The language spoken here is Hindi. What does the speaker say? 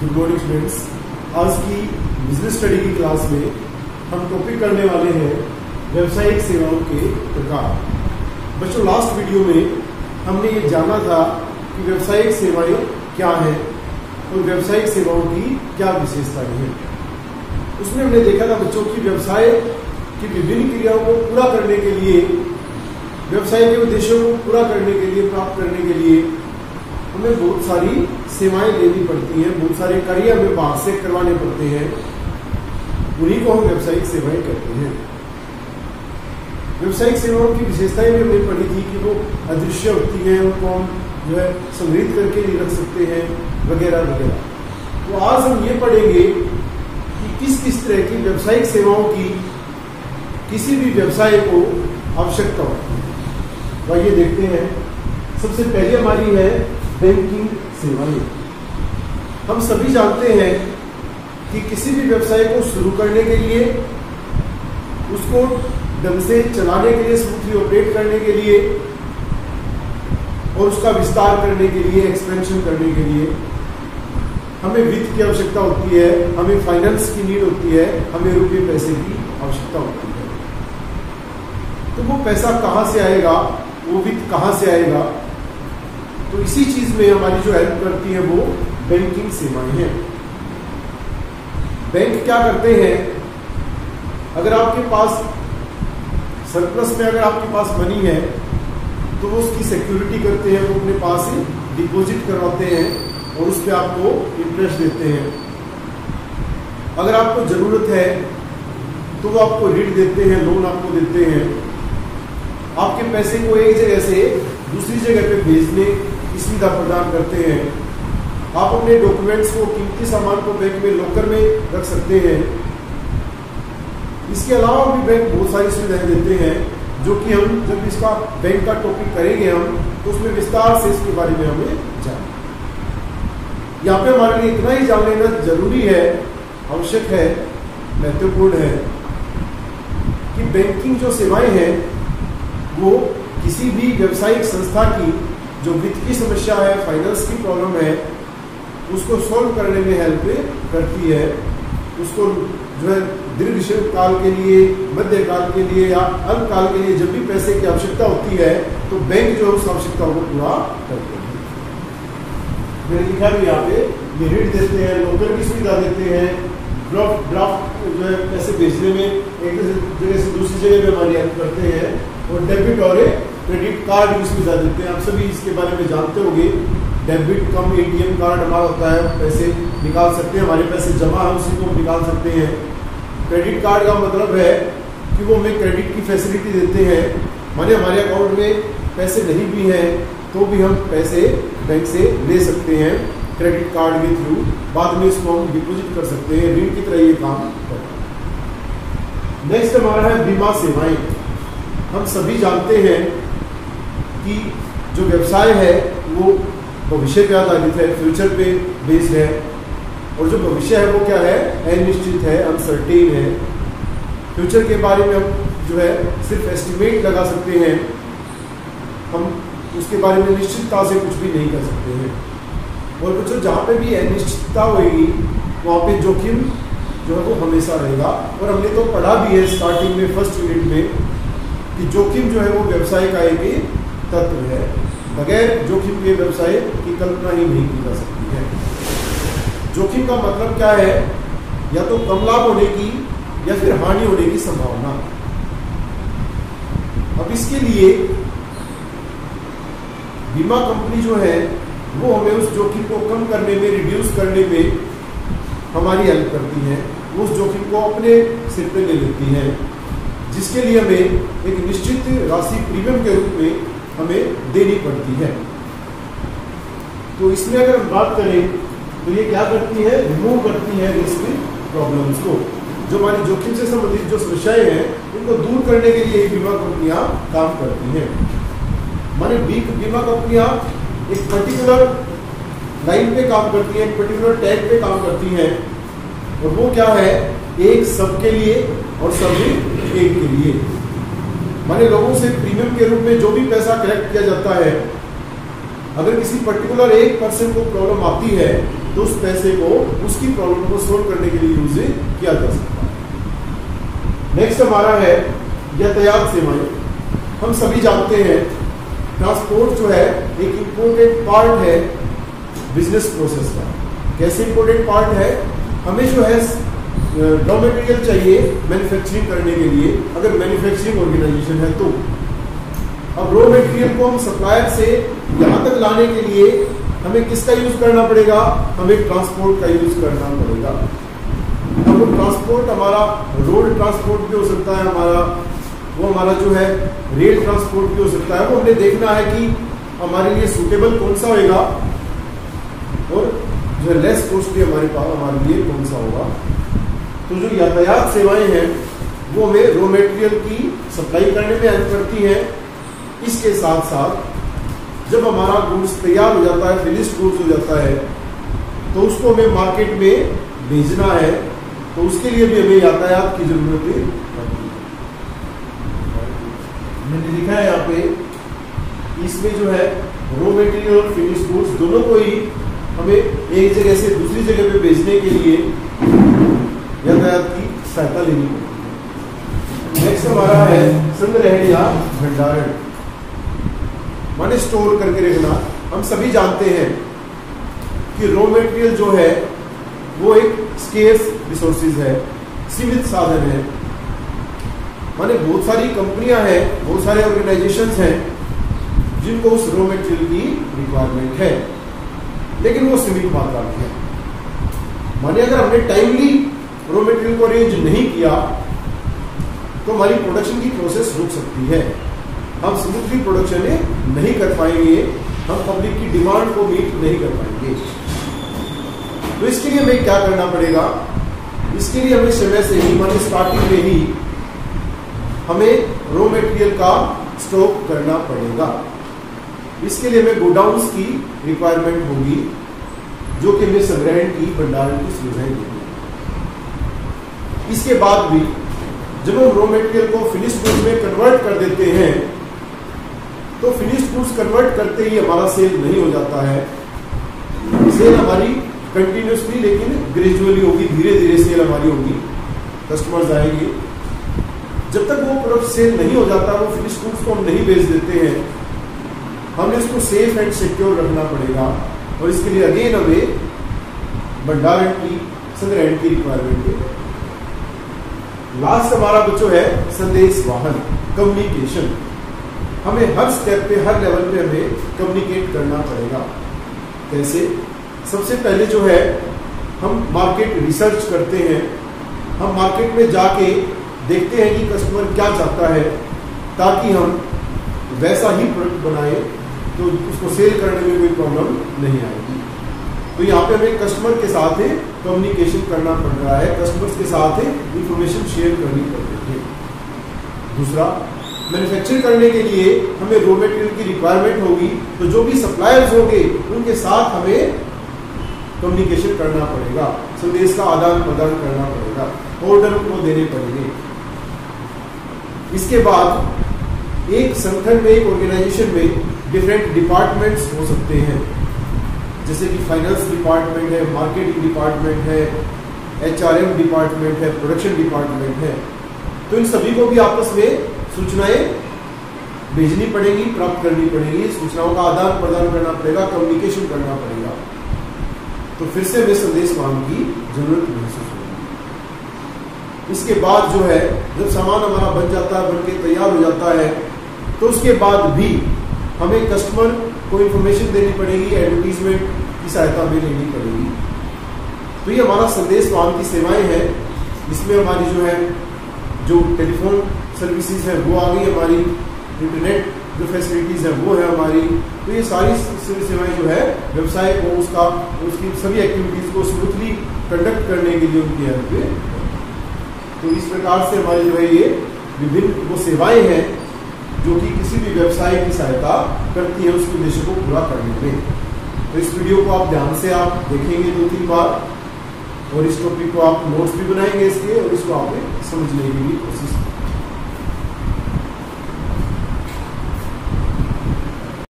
Good morning students. आज की बिजनेस स्टडी की क्लास में हम टॉपिक करने वाले हैं व्यावसायिक सेवाओं के प्रकार। बच्चों, लास्ट वीडियो में हमने ये जाना था कि व्यावसायिक सेवाएं क्या हैं और व्यावसायिक सेवाओं की क्या विशेषताएं हैं। उसमें हमने देखा था बच्चों की व्यवसाय की विभिन्न क्रियाओं को पूरा करने के लिए, व्यवसाय के उद्देश्यों को पूरा करने के लिए, प्राप्त करने के लिए हमें बहुत सारी सेवाएं लेनी पड़ती हैं, बहुत सारे कार्य हमें बाहर से करवाने पड़ते हैं। उन्हीं को हम व्यावसायिक सेवाएं कहते हैं। व्यावसायिक सेवाओं की विशेषताएं भी हमने पढ़ी थी कि वो अदृश्य होती हैं, उनको हम जो है संग्रहित करके नहीं रख सकते हैं, वगैरह वगैरह। तो आज हम ये पढ़ेंगे कि किस किस तरह की व्यावसायिक सेवाओं की किसी भी व्यवसाय को आवश्यकता होती है। तो ये देखते हैं। सबसे पहले हमारी है बैंकिंग सेवाएं। हम सभी जानते हैं कि किसी भी व्यवसाय को शुरू करने के लिए, उसको ढंग से चलाने के लिए, स्मूथली ऑपरेट करने के लिए और उसका विस्तार करने के लिए, एक्सपेंशन करने के लिए हमें वित्त की आवश्यकता होती है, हमें फाइनेंस की नीड होती है, हमें रुपये पैसे की आवश्यकता होती है। तो वो पैसा कहाँ से आएगा, वो वित्त कहाँ से आएगा? तो इसी चीज में हमारी जो हेल्प करती है वो बैंकिंग सेवाएं हैं। बैंक क्या करते हैं? अगर आपके पास सरप्लस में अगर आपके पास मनी है तो वो उसकी सिक्योरिटी करते हैं, वो अपने पास ही डिपॉजिट करवाते हैं और उस पर आपको इंटरेस्ट देते हैं। अगर आपको जरूरत है तो वो आपको ऋण देते हैं, लोन आपको देते हैं। आपके पैसे को एक जगह से दूसरी जगह पे भेजने की सुविधा प्रदान करते हैं। आप अपने डॉक्यूमेंट्स को, कीमती सामान को बैंक में लॉकर में रख सकते हैं। इसके अलावा भी बैंक बहुत सारी सुविधाएं देते हैं, जो कि हम जब इसका बैंक का टॉपिक करेंगे हम, तो उसमें विस्तार से इसके बारे में हमें जानेंगे। यहाँ पे हमारे लिए इतना ही जान लेना जरूरी है, आवश्यक है, महत्वपूर्ण है कि बैंकिंग जो सेवाएं हैं वो किसी भी व्यावसायिक संस्था की जो वित्त की समस्या है, फाइनेंस की प्रॉब्लम है, उसको सॉल्व करने में हेल्प करती है। उसको जो है दीर्घ काल के लिए, मध्य काल के लिए या अल्प काल के लिए जब भी पैसे की आवश्यकता होती है तो बैंक जो है उस आवश्यकता को पूरा करते हैं। मैंने लिखा भी यहाँ पे, ये ऋण देते हैं, लोकर की सुविधा देते हैं, ड्राफ्ट जो है पैसे भेजने में एक जगह से दूसरी जगह में हमारी हेल्प करते हैं, और डेबिट और क्रेडिट कार्ड की सुविधा देते हैं। आप सभी इसके बारे में जानते होंगे। डेबिट कम एटीएम कार्ड हमारा होता है, पैसे निकाल सकते हैं, हमारे पैसे जमा है उसी को निकाल सकते हैं। क्रेडिट कार्ड का मतलब है कि वो हमें क्रेडिट की फैसिलिटी देते हैं, माने हमारे अकाउंट में पैसे नहीं भी हैं तो भी हम पैसे बैंक से ले सकते हैं क्रेडिट कार्ड के थ्रू। बाद में इसको हम डिपॉजिट कर सकते हैं, ऋण की तरह ये काम करता है। नेक्स्ट हमारा है बीमा सेवाएं। हम सभी जानते हैं कि जो व्यवसाय है वो भविष्य पे आधारित है, फ्यूचर पे बेस्ड है, और जो भविष्य है वो क्या है? अनिश्चित है, अनसर्टेन है। फ्यूचर के बारे में हम जो है सिर्फ एस्टिमेट लगा सकते हैं, हम उसके बारे में निश्चितता से कुछ भी नहीं कर सकते हैं। और बच्चों, जहाँ पे भी अनिश्चितता होगी वहाँ पे जोखिम जो है वो हमेशा रहेगा। और हमने तो पढ़ा भी है स्टार्टिंग में, फर्स्ट यूनिट में, कि जोखिम जो है वो व्यवसाय का एक तत्व है। बगैर जोखिम के व्यवसाय की कल्पना ही नहीं की जा सकती है। जोखिम का मतलब क्या है? या तो कम लाभ होने की या फिर हानि होने की संभावना। अब इसके लिए बीमा कंपनी जो है वो हमें उस जोखिम को कम करने में, रिड्यूस करने में हमारी हेल्प करती है। वो उस जोखिम को अपने सिर पे ले लेती है, जिसके लिए हमें एक निश्चित राशि प्रीमियम के रूप में हमें देनी पड़ती है। तो इसमें अगर हम बात करें तो ये क्या करती है? रिमूव करती है रिस्क प्रॉब्लम्स को। जो हमारी जोखिम से संबंधित जो समस्याएं हैं उनको दूर करने के लिए बीमा कंपनियां काम करती हैं। माने बीमा कंपनियां एक पर्टिकुलर लाइन पे काम करती हैं, एक पर्टिकुलर टैग पे काम करती हैं, और वो क्या है? एक सबके लिए और सभी एक के लिए। माने लोगों से प्रीमियम के रूप में जो भी पैसा कलेक्ट किया जाता है अगर किसी पर्टिकुलर एक पर्सन को प्रॉब्लम आती है तो उस पैसे को उसकी प्रॉब्लम को सोल्व करने के लिए यूज किया जा सकता है। नेक्स्ट हमारा है यातायात सेवाएं। हम सभी जानते हैं ट्रांसपोर्ट जो है एक इम्पोर्टेंट पार्ट है बिजनेस प्रोसेस का। कैसे इम्पोर्टेंट पार्ट है? हमें जो है रॉ मटेरियल चाहिए मैन्युफैक्चरिंग करने के लिए, अगर मैन्युफैक्चरिंग ऑर्गेनाइजेशन है तो। अब रॉ मटेरियल को हम सप्लायर से यहाँ तक लाने के लिए हमें किसका यूज करना पड़ेगा? हमें ट्रांसपोर्ट का यूज करना पड़ेगा। अब वो ट्रांसपोर्ट हमारा रोड ट्रांसपोर्ट भी हो सकता है, वो हमारा जो है रेल ट्रांसपोर्ट भी हो सकता है। वो हमने देखना है कि हमारे लिए सूटेबल कौन सा होगा और जो है लेस कॉस्टली हमारे लिए कौन सा होगा। तो जो यातायात सेवाएं हैं वो हमें रॉ मटेरियल की सप्लाई करने में हेल्प करती हैं। इसके साथ साथ जब हमारा गुड्स तैयार हो जाता है, फिनिश्ड गुड्स हो जाता है, तो उसको हमें मार्केट में भेजना है, तो उसके लिए भी हमें यातायात की जरूरत है। मैंने लिखा है यहाँ पे, इसमें जो है रॉ मटेरियल और फिनिश्ड गुड्स दोनों को ही हमें एक जगह से दूसरी जगह पे भेजने के लिए यातायात की सहायता लेनी पड़ती है। नेक्स्ट हमारा है संग्रहण या भंडारण, माने स्टोर करके रखना। हम सभी जानते हैं कि रॉ मटेरियल जो है वो एक स्केर्स रिसोर्सेज है, सीमित साधन है। माने बहुत सारी कंपनियां हैं, बहुत सारे ऑर्गेनाइजेशंस हैं जिनको उस रॉ मटेरियल की रिक्वायरमेंट है, लेकिन वो सीमित मात्रा में है। माने अगर हमने टाइमली रॉ मटेरियल को अरेंज नहीं किया तो हमारी प्रोडक्शन की प्रोसेस रुक सकती है, हम स्मूथली प्रोडक्शन नहीं कर पाएंगे, हम पब्लिक की डिमांड को मीट नहीं कर पाएंगे। तो इसके लिए हमें क्या करना पड़ेगा? इसके लिए हमें समय से ही, माने स्टार्टिंग में ही हमें रॉ मटेरियल का स्टॉक करना पड़ेगा। इसके लिए हमें गोडाउन्स की रिक्वायरमेंट होगी जो कि हमें संग्रहण की, भंडारण की सुविधाएं देगी। इसके बाद भी जब हम रॉ मटेरियल को फिनिश्ड गुड्स में कन्वर्ट कर देते हैं तो फिनिश्ड गुड्स कन्वर्ट करते ही हमारा सेल नहीं हो जाता है। सेल हमारी कंटिन्यूसली लेकिन ग्रेजुअली होगी, धीरे धीरे सेल हमारी होगी, कस्टमर्स आएंगे। जब तक वो प्रोडक्ट सेल नहीं हो जाता, वो फिनिश्ड गुड्स को हम नहीं बेच देते हैं, हमें इसको सेफ एंड सिक्योर रखना पड़ेगा। और इसके लिए अगेन हमें भंडारण की, संग्रहण की रिक्वायरमेंट है। लास्ट हमारा बच्चों है संदेश वाहन, कम्युनिकेशन। हमें हर स्टेप पे, हर लेवल पे हमें कम्युनिकेट करना पड़ेगा। कैसे? सबसे पहले जो है हम मार्केट रिसर्च करते हैं, हम मार्केट में जाके देखते हैं कि कस्टमर क्या चाहता है, ताकि हम वैसा ही प्रोडक्ट बनाए तो उसको सेल करने में कोई प्रॉब्लम नहीं आएगी। तो यहाँ पे हमें कस्टमर के साथ कम्युनिकेशन करना पड़ रहा है, कस्टमर्स के साथ इंफॉर्मेशन शेयर करनी पड़ रही है। दूसरा, मैन्युफैक्चर करने के लिए हमें रॉ मटेरियल की रिक्वायरमेंट होगी, तो जो भी सप्लायर्स होंगे उनके साथ हमें कम्युनिकेशन करना पड़ेगा, संदेश का आदान प्रदान करना पड़ेगा, ऑर्डर को देने पड़ेंगे। इसके बाद एक संगठन में, एक ऑर्गेनाइजेशन में डिफरेंट डिपार्टमेंट्स हो सकते हैं, जैसे कि फाइनेंस डिपार्टमेंट है, मार्केटिंग डिपार्टमेंट है, HRM डिपार्टमेंट है, प्रोडक्शन डिपार्टमेंट है। तो इन सभी को भी आपस में सूचनाएं भेजनी पड़ेगी, प्राप्त करनी पड़ेगी, सूचनाओं का आदान प्रदान करना पड़ेगा, कम्युनिकेशन करना पड़ेगा। तो फिर से हमें संदेश वाहन की जरूरत महसूस होगी। इसके बाद जो है, जब सामान हमारा बन जाता है, बन के तैयार हो जाता है, तो उसके बाद भी हमें कस्टमर को इन्फॉर्मेशन देनी पड़ेगी, एडवर्टीजमेंट की सहायता हमें लेनी पड़ेगी। तो ये हमारा संदेश वाहन की सेवाएं हैं। इसमें हमारी जो है, जो टेलीफोन सर्विसेज है वो आ गई, हमारी इंटरनेट जो फैसिलिटीज है वो है हमारी। तो ये सारी सेवाएं जो है व्यवसाय को, उसकी सभी एक्टिविटीज को स्मूथली कंडक्ट करने के लिए उनकी हेल्प है। तो इस प्रकार से हमारी जो है ये विभिन्न वो सेवाएं हैं जो कि किसी भी व्यवसाय की सहायता करती है उसके उद्देश्य को पूरा करने में। तो इस वीडियो को आप ध्यान से आप देखेंगे 2-3 बार, और इस टॉपिक को आप नोट्स भी बनाएंगे इसके, और इसको आप समझने की भी कोशिश